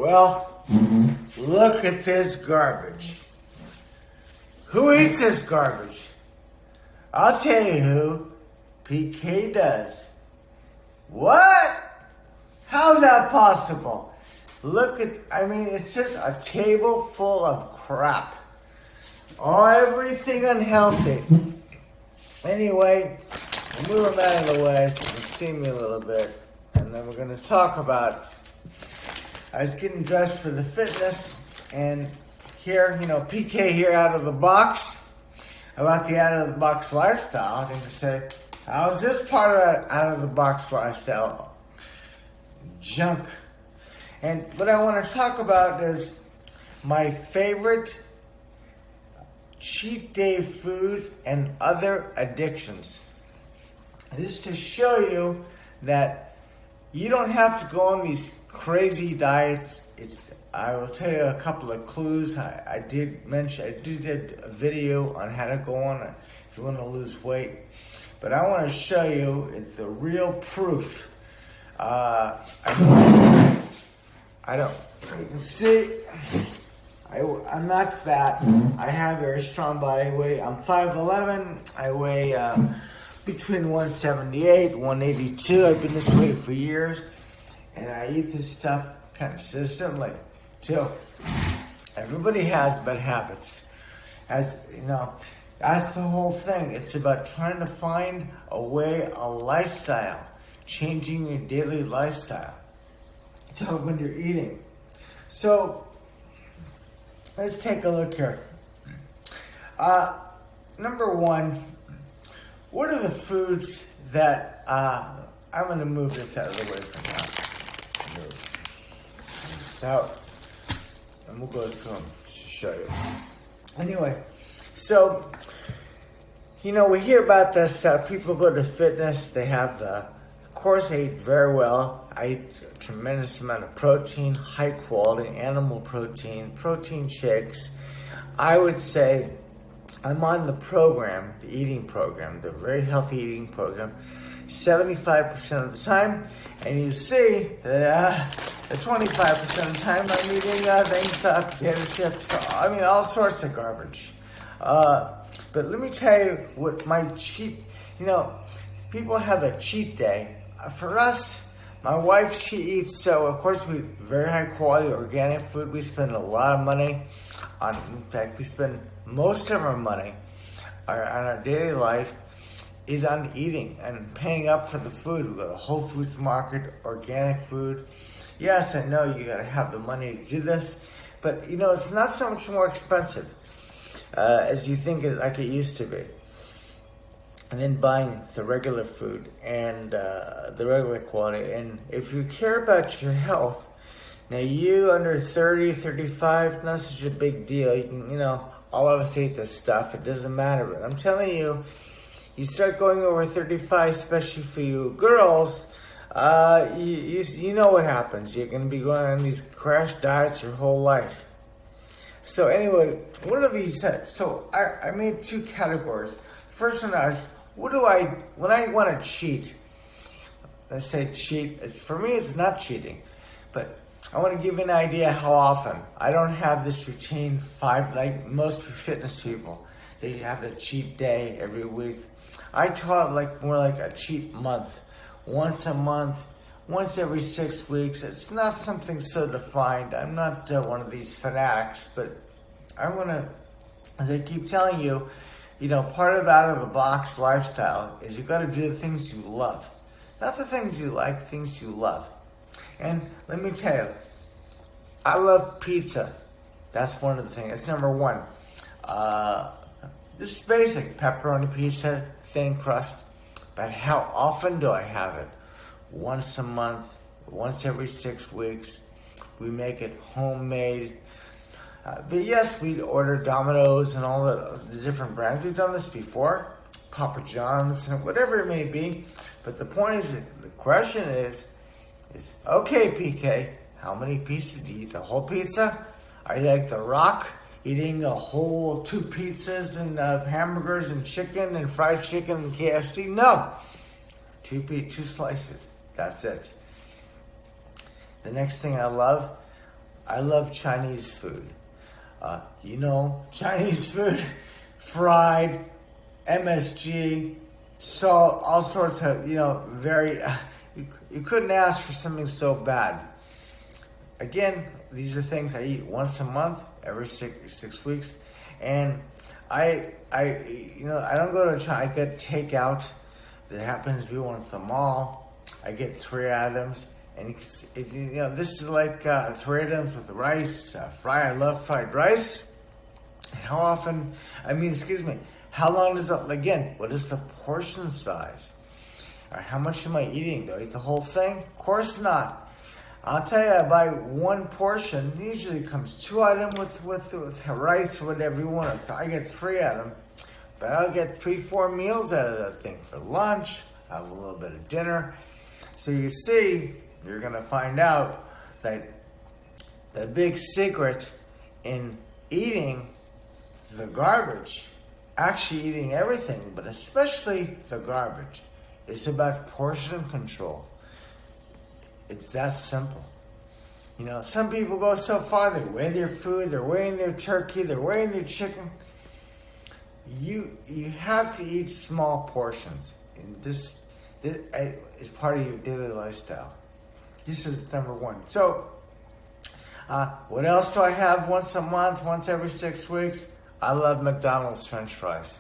Well, look at this garbage. Who eats this garbage? I'll tell you who. PK does. What? How's that possible? It's just a table full of crap. Oh, everything unhealthy. Anyway, we'll move them out of the way so you can see me a little bit. And then we're going to talk about, I was getting dressed for the fitness, and here, PK here out of the box, about the out of the box lifestyle. I think to say, how's this part of that out of the box lifestyle? Junk. And what I want to talk about is my favorite cheat day foods and other addictions. This is to show you that you don't have to go on these crazy diets. I will tell you a couple of clues. I did a video on how to go on it if you want to lose weight. But I want to show you it's the real proof. You can see, I'm not fat. I have very strong body weight. I'm 5'11". I weigh between 178, 182. I've been this way for years. And I eat this stuff consistently, too. Everybody has bad habits. As you know, that's the whole thing. It's about trying to find a lifestyle, changing your daily lifestyle to help when you're eating. So, let's take a look here. Number one, what are the foods that, I'm going to move this out of the way for now. Out, and we'll go through them to show you. Anyway, so, we hear about this, people go to fitness, they have of course I eat very well. I eat a tremendous amount of protein, high quality animal protein shakes. I would say I'm on the program, the eating program, the very healthy eating program, 75% of the time, and you see that the 25% of the time I'm eating things, potato chips, all sorts of garbage. But let me tell you what my people have a cheat day. For us, my wife, she eats, so of course we eat very high quality organic food. We spend a lot of money on, in fact, we spend most of our money on our daily life is on eating and paying up for the food. We go to Whole Foods Market, organic food. Yes, I know you gotta have the money to do this, but it's not so much more expensive as you think like it used to be. And then buying the regular food and the regular quality. And if you care about your health, now you under 30, 35, not such a big deal. You can, all of us eat this stuff. It doesn't matter. But I'm telling you, you start going over 35, especially for you girls, you know what happens. You're going to be going on these crash diets your whole life. So anyway, what are these? So I made two categories. First one is, when I want to cheat, let's say cheat, for me it's not cheating, but I want to give you an idea how often. I don't have this routine like most fitness people. They have a cheat day every week. I taught more like a cheat month. Once a month, once every 6 weeks. It's not something so defined. I'm not one of these fanatics, but I want to, as I keep telling you, part of out of the box lifestyle is you got to do the things you love. Not the things you like, things you love. And let me tell you, I love pizza. That's one of the things. That's number one. This is basic. Pepperoni pizza, thin crust. But how often do I have it? Once a month, once every 6 weeks. We make it homemade. But yes, we order Domino's and all the different brands. We've done this before. Papa John's, whatever it may be. But the point is, the question is okay, PK, how many pieces do you eat? The whole pizza? Are you like The Rock, eating a whole 2 pizzas and hamburgers and chicken and fried chicken and KFC? No. 2 slices. That's it. The next thing I love, I love Chinese food. Chinese food, fried, MSG, salt, all sorts of, you couldn't ask for something so bad. Again, these are things I eat once a month, every six weeks. And I don't go to China. I get takeout. That happens to be one at the mall. I get 3 items. And this is like 3 items with rice, I love fried rice. And how often, how long does it, again, what is the portion size? Or how much am I eating? Do I eat the whole thing? Of course not. I'll tell you, I buy 1 portion. Usually comes 2 items with rice or whatever you want. I get 3 items. But I'll get 3-4 meals out of that thing for lunch. I have a little bit of dinner. So you see, you're going to find out that the big secret in eating the garbage, actually eating everything, but especially the garbage, is about portion control. It's that simple. Some people go so far, they weigh their food, they're weighing their turkey, they're weighing their chicken. You have to eat small portions. And this is part of your daily lifestyle. This is number 1. So, what else do I have once a month, once every 6 weeks? I love McDonald's French fries.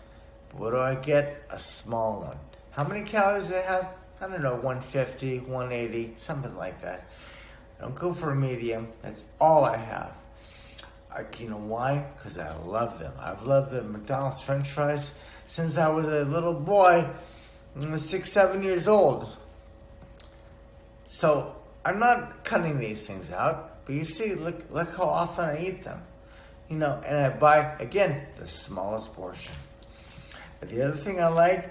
What do I get? A small one. How many calories do they have? I don't know, 150, 180, something like that. I don't go for a medium. That's all I have. You know why? Because I love them. I've loved the McDonald's French fries since I was a little boy, 6, 7 years old. So I'm not cutting these things out, but you see, look how often I eat them. And I buy, again, the smallest portion. But the other thing I like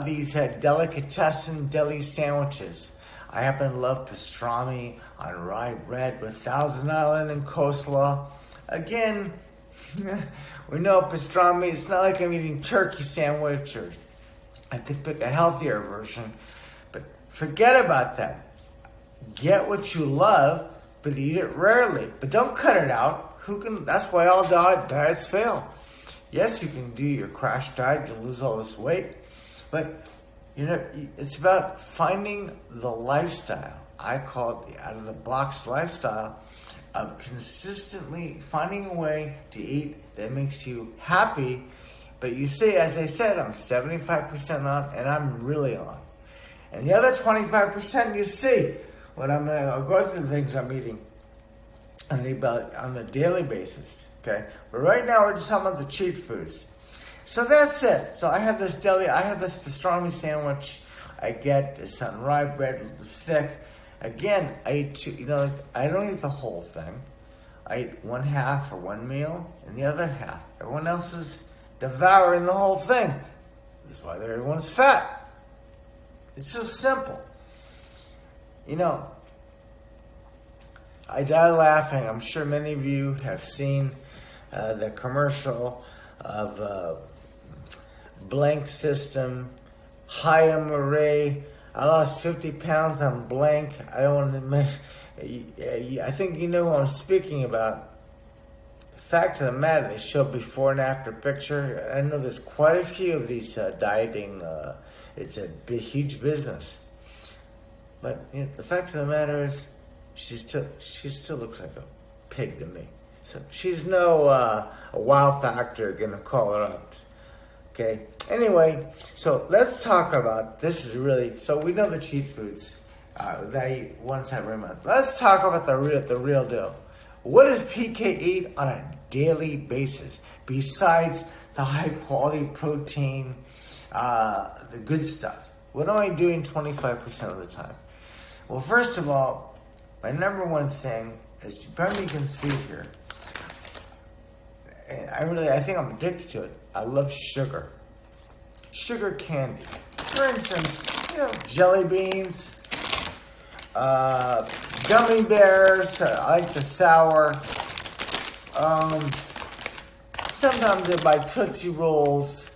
these delicatessen deli sandwiches. I happen to love pastrami on rye bread with Thousand Island and coleslaw. Again, we know pastrami, it's not like I'm eating turkey sandwich, or I could pick a healthier version. But forget about that. Get what you love, but eat it rarely. But don't cut it out. That's why all diets fail. Yes, you can do your crash diet, you'll lose all this weight. But it's about finding the lifestyle. I call it the out-of-the-box lifestyle of consistently finding a way to eat that makes you happy. But you see, as I said, I'm 75% on, and I'm really on. And the other 25%, you see, I'll go through the things I'm eating on the daily basis. Okay, but right now we're just talking about the cheap foods. So that's it. So I have this pastrami sandwich. I get this on rye bread, thick. Again, I eat I don't eat the whole thing. I eat 1/2 for one meal, and the other half. Everyone else is devouring the whole thing. That's why everyone's fat. It's so simple. I die laughing. I'm sure many of you have seen the commercial of Blank System, High Marie. I lost 50 pounds on blank. I don't want to admit. I think you know who I'm speaking about. The fact of the matter, they show before and after picture. I know there's quite a few of these dieting. It's a huge business. But the fact of the matter is, she still looks like a pig to me. So she's no a wow factor gonna call her up. Okay. Anyway, so let's talk about this. So we know the cheat foods that I eat once every month. Let's talk about the real deal. What does PK eat on a daily basis besides the high quality protein, the good stuff? What am I doing 25% of the time? Well, first of all, my number one thing, as you probably can see here, and I think I'm addicted to it. I love sugar. Sugar candy. For instance, jelly beans, gummy bears. I like the sour. Sometimes I buy Tootsie Rolls.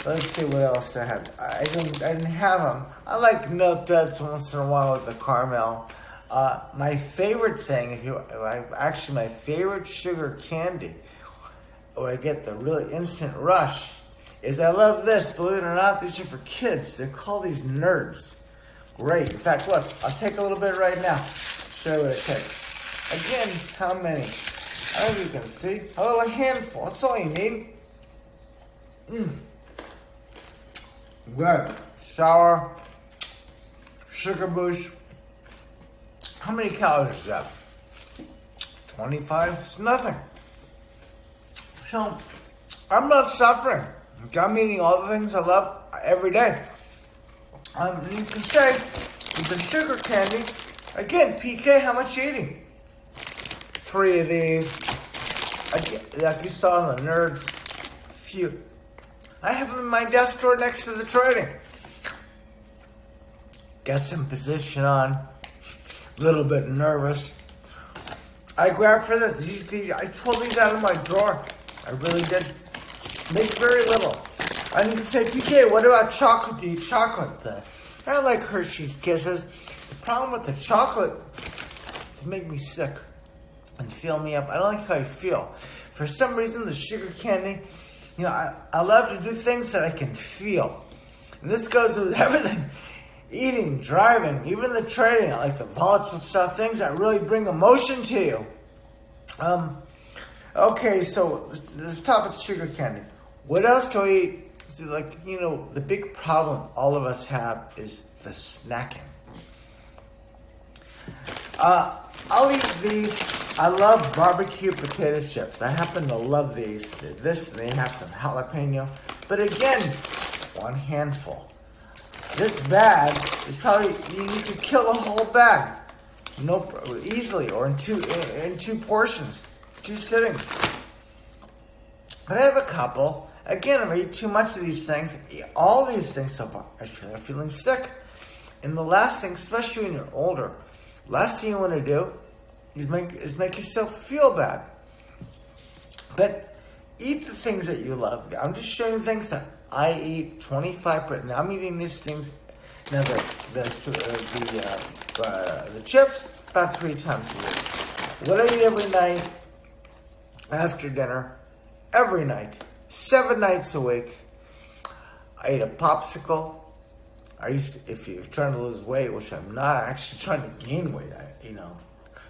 Let's see what else I have. I didn't have them. I like Milk Duds once in a while with the caramel. My favorite thing, actually my favorite sugar candy, where I get the really instant rush, is I love this. Believe it or not, these are for kids. They're called these Nerds. Great. In fact, look, I'll take a little bit right now. Show you what I take. Again, how many? I don't know if you can see. A little handful. That's all you need. Good. Sour. Sugar boost. How many calories is that? 25? It's nothing. So, I'm not suffering. I'm eating all the things I love every day. You can say, with the sugar candy, again, PK, how much you eating? 3 of these. Again, like you saw in the Nerds, a few. I have them in my desk drawer next to the trading. Got some position on. A little bit nervous. I grabbed for these. I pulled these out of my drawer. I really did. Makes very little. And you can say, PK, what about chocolate? Do you eat chocolate? I don't like Hershey's Kisses. The problem with the chocolate, they make me sick and fill me up. I don't like how I feel. For some reason, the sugar candy, I love to do things that I can feel. And this goes with everything. Eating, driving, even the trading. I like the volatile stuff, things that really bring emotion to you. Okay, so let's talk about the sugar candy. What else do I eat? See, the big problem all of us have is the snacking. I'll eat these. I love barbecue potato chips. I happen to love these. They have some jalapeno. But again, one handful. This bag is probably, you could kill a whole bag. Easily, or in two portions, 2 sittings. But I have a couple. Again, if I eat too much of these things, all these things so far, I'm feeling sick. And the last thing, especially when you're older, last thing you want to do is make yourself feel bad. But eat the things that you love. I'm just showing you things that I eat 25%. Now I'm eating these things. Now the chips about 3 times a week. What I eat every night after dinner, every night, 7 nights a week. I eat a popsicle. If you're trying to lose weight, which I'm not, actually trying to gain weight.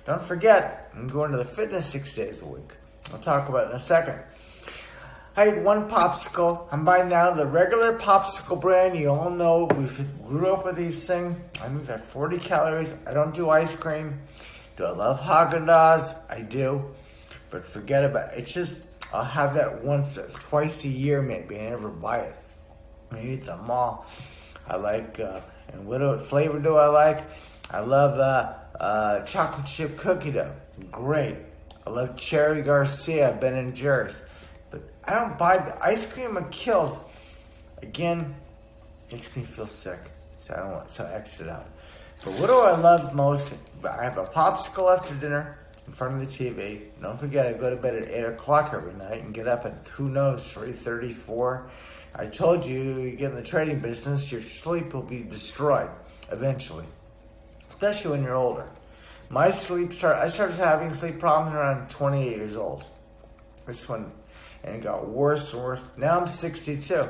Don't forget, I'm going to the fitness 6 days a week. I'll talk about it in a second. I ate 1 popsicle. I'm buying now the regular popsicle brand. You all know we grew up with these things. I think they're 40 calories. I don't do ice cream. Do I love Haagen-Dazs? I do. But forget about it. It's just, I'll have that once or twice a year maybe. I never buy it. I eat them all. I like, and what flavor do I like? I love chocolate chip cookie dough. Great. I love Cherry Garcia, Ben & Jerry's. But I don't buy the ice cream. I killed. Again, makes me feel sick. So I exit out. But what do I love most? I have a popsicle after dinner in front of the TV. Don't forget, I go to bed at 8 o'clock every night and get up at, 3:30, 4. I told you get in the trading business, your sleep will be destroyed eventually, especially when you're older. I started having sleep problems around 28 years old. This one, and it got worse and worse. Now I'm 62.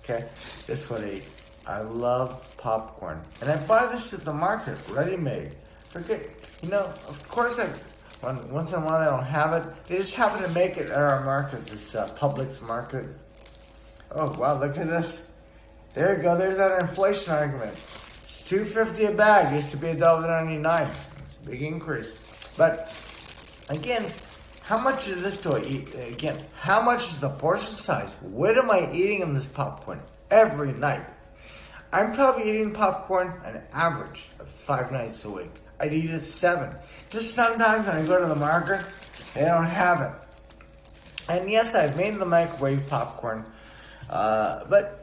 Okay, this one I love popcorn, and I buy this at the market, ready-made. Of course once in a while I don't have it. They just happen to make it at our market, this Publix market. Oh wow, look at this. There you go, there's that inflation argument. It's $2.50 a bag, used to be $1.99. It's a big increase. But again, how much of this do I eat? Again, how much is the portion size? What am I eating in this popcorn every night? I'm probably eating popcorn an average of 5 nights a week. I'd eat it 7. Just sometimes when I go to the market, they don't have it. And yes, I've made the microwave popcorn, but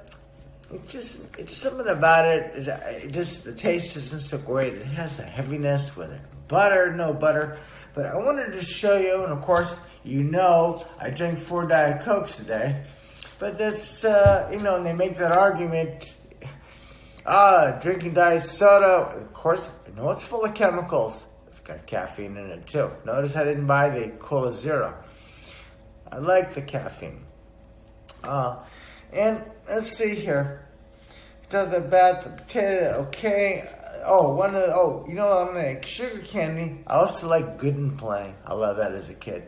it's something about it. The taste isn't so great. It has a heaviness with it. Butter, no butter. But I wanted to show you, and of course, I drink 4 Diet Cokes a day. But that's, and they make that argument, drinking diet soda, of course, I know it's full of chemicals. It's got caffeine in it too. Notice I didn't buy the Cola Zero. I like the caffeine. And let's see here. Does the bad, the potato, okay. On the sugar candy, I also like Good and Plenty. I love that as a kid.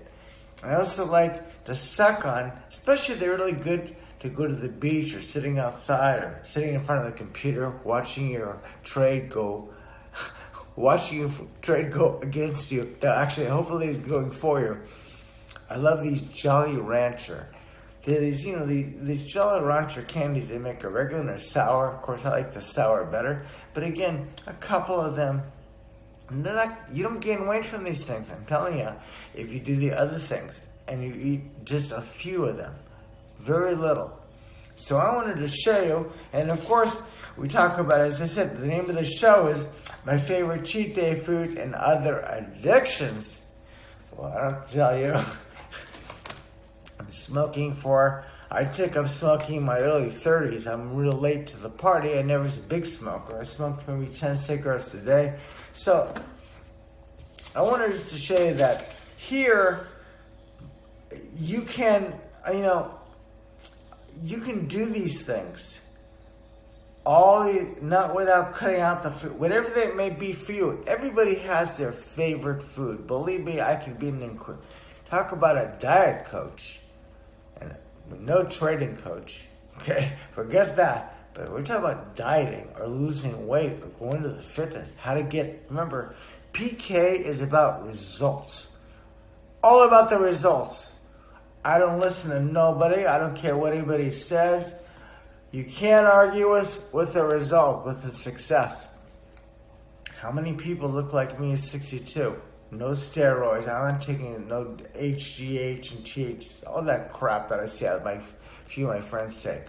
I also like to suck on, especially they're really good to go to the beach or sitting outside or sitting in front of the computer watching your trade go against you. No, actually, hopefully it's going for you. I love these Jolly Rancher. These Jolly Rancher candies, they make a regular and a sour. Of course, I like the sour better. But again, a couple of them, you don't gain weight from these things. I'm telling you, if you do the other things and you eat just a few of them, very little. So I wanted to show you, and of course, we talk about, as I said, the name of the show is My Favorite Cheat Day Foods and Other Addictions. Well, I don't tell you. I took up smoking in my early 30s. I'm real late to the party. I never was a big smoker. I smoked maybe 10 cigarettes a day. So I wanted just to show you that here you can, you can do these things. Not without cutting out the food, whatever that may be for you. Everybody has their favorite food. Believe me, I could be talk about a diet coach. And no trading coach, okay? Forget that. But we're talking about dieting or losing weight or going to the fitness. Remember, PK is about results. All about the results. I don't listen to nobody. I don't care what anybody says. You can't argue with the result, with the success. How many people look like me at 62? No steroids. I'm not taking no HGH and TH, all that crap that I see out of few of my friends take.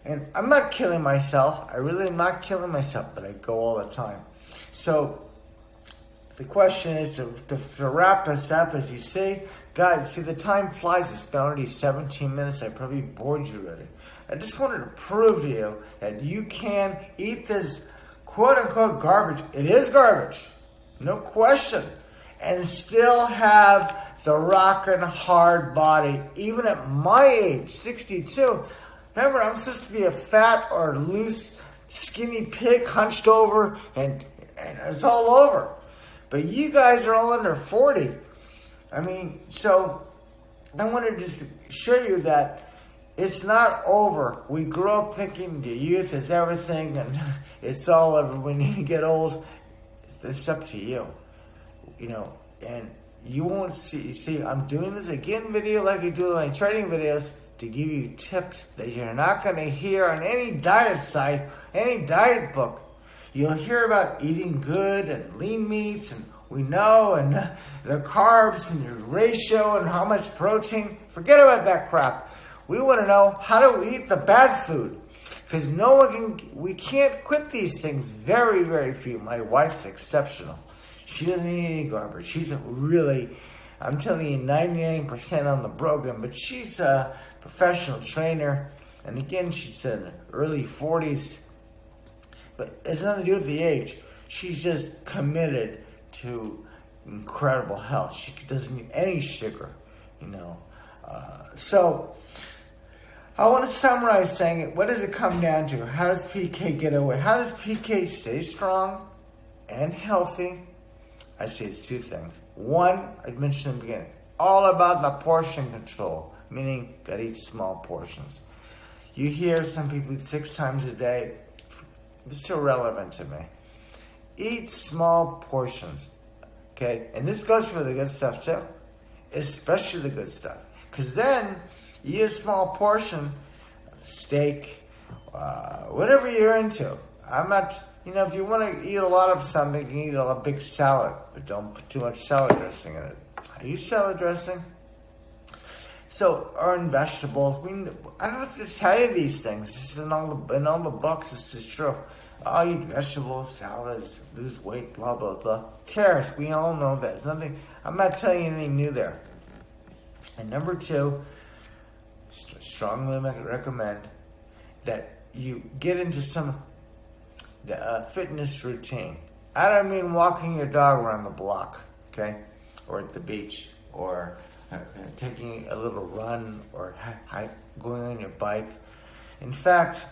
And I'm not killing myself. I really am not killing myself, but I go all the time. So the question is to wrap this up, as you see, guys, the time flies. It's been already 17 minutes. I probably bored you already. I just wanted to prove to you that you can eat this quote-unquote garbage. It is garbage. No question. And still have the rockin' hard body, even at my age, 62. Remember, I'm supposed to be a fat or loose, skinny pig hunched over, and it's all over. But you guys are all under 40. So I wanted to show you that it's not over. We grow up thinking the youth is everything, and it's all over when you get old. It's up to you, and you won't see, I'm doing this again video like I do my trading videos to give you tips that you're not going to hear on any diet site, any diet book. You'll hear about eating good and lean meats, and and the carbs and your ratio and how much protein. Forget about that crap. We want to know how to eat the bad food. Because we can't quit these things. Very, very few. My wife's exceptional. She doesn't eat any garbage. She's I'm telling you, 99% on the program, but she's a professional trainer. And again, she's in her early 40s. But it's nothing to do with the age. She's just committed to incredible health. She doesn't need any sugar, So I want to summarize saying, what does it come down to? How does PK get away? How does PK stay strong and healthy? I say it's two things. One, I mentioned in the beginning, all about the portion control, meaning got to eat small portions. You hear some people eat 6 times a day. It's irrelevant to me. Eat small portions, okay? And this goes for the good stuff too, especially the good stuff. Because then you eat a small portion of steak, whatever you're into. I'm not, if you want to eat a lot of something, you can eat a big salad, but don't put too much salad dressing in it. I use salad dressing. So, or in vegetables. I don't have to tell you these things. This is in all the books. This is true. I'll eat vegetables, salads, lose weight, blah, blah, blah. Who cares? We all know that. Nothing. I'm not telling you anything new there. And number 2, strongly recommend that you get into some fitness routine. I don't mean walking your dog around the block, okay? Or at the beach, or taking a little run, or going on your bike. In fact,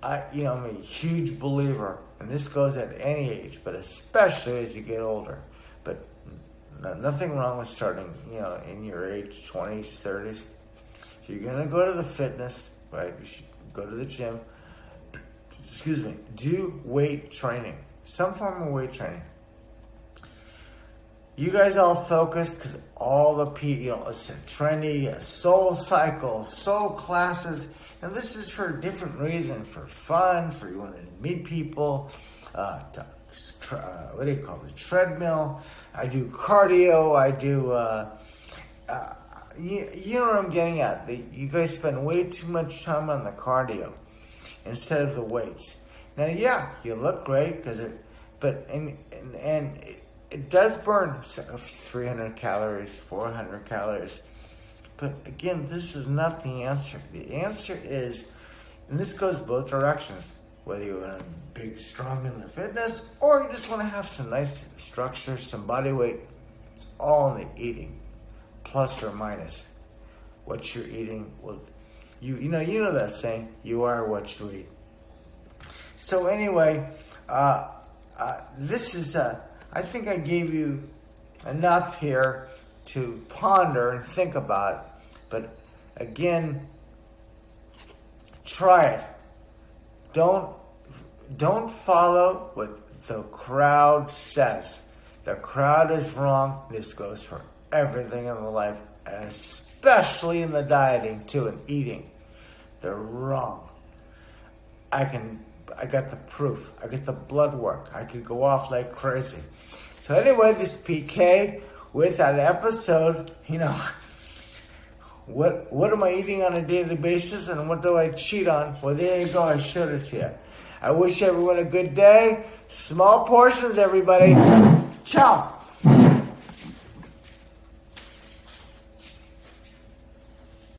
I'm a huge believer, and this goes at any age, but especially as you get older. But nothing wrong with starting, in your age, 20s, 30s. If you're going to go to the fitness, right, you should go to the gym. Do weight training. Some form of weight training. You guys all focus because all the people, it's trendy, soul cycle, soul classes. And this is for a different reason, for fun, for you want to meet people, the treadmill. I do cardio, I do, you know what I'm getting at. You guys spend way too much time on the cardio instead of the weights. Now, yeah, you look great it does burn 300 calories, 400 calories. But again, this is not the answer. The answer is, and this goes both directions, whether you want to be big, strong in the fitness, or you just want to have some nice structure, some body weight. It's all in the eating, plus or minus. What you're eating will, you know that saying, you are what you eat. So anyway, this is, I think I gave you enough here to ponder and think about. But again, try it. Don't follow what the crowd says. The crowd is wrong. This goes for everything in life, especially in the dieting too and eating. They're wrong. I got the proof. I get the blood work. I could go off like crazy. So anyway, this PK with that episode, what am I eating on a daily basis and what do I cheat on? Well, there you go. I showed it to you. I wish everyone a good day. Small portions, everybody. Ciao.